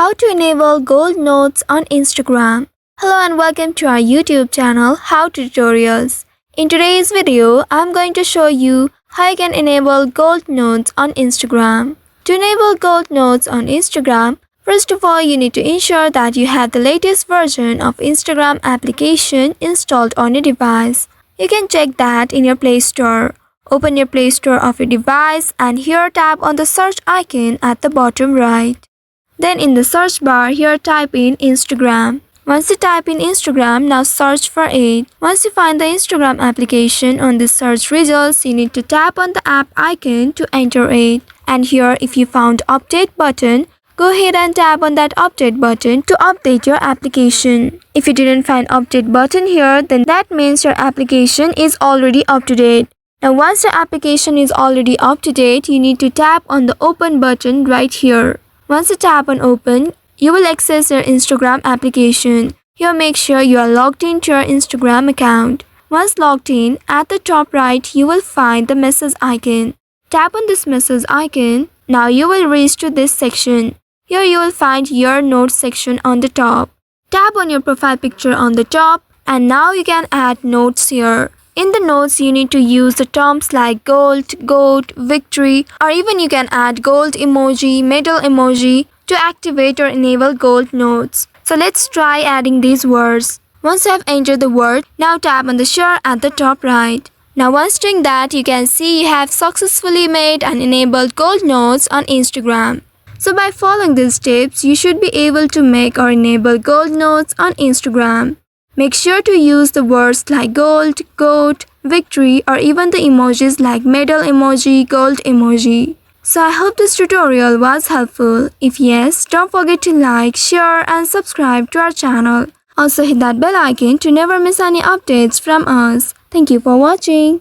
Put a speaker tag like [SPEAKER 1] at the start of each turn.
[SPEAKER 1] How to enable gold notes on Instagram. Hello and welcome to our YouTube channel How Tutorials. In today's video, I'm going to show you how you can enable gold notes on Instagram. To enable gold notes on Instagram, first of all you need to ensure that you have the latest version of Instagram application installed on your device. You can check that in your Play Store. Open your Play Store of your device and here tap on the search icon at the bottom right. Then in the search bar here type in Instagram. Once you type in Instagram, now search for it. Once you find the Instagram application on the search results, you need to tap on the app icon to enter it. And here if you found update button, go ahead and tap on that update button to update your application. If you didn't find update button here, then that means your application is already up to date. Now once your application is already up to date, you need to tap on the open button right here. Once you tap on open, you will access your Instagram application. Here make sure you are logged into your Instagram account. Once logged in, at the top right you will find the message icon. Tap on this message icon. Now you will reach to this section. Here you will find your notes section on the top. Tap on your profile picture on the top and now you can add notes here. In the notes, you need to use the terms like gold, goat, victory, or even you can add gold emoji, medal emoji to activate or enable gold notes. So let's try adding these words. Once you have entered the word, now tap on the share at the top right. Now once doing that, you can see you have successfully made and enabled gold notes on Instagram. So by following these steps, you should be able to make or enable gold notes on Instagram. Make sure to use the words like gold, goat, victory or even the emojis like medal emoji, gold emoji. So I hope this tutorial was helpful. If yes, don't forget to like, share and subscribe to our channel. Also hit that bell icon to never miss any updates from us. Thank you for watching.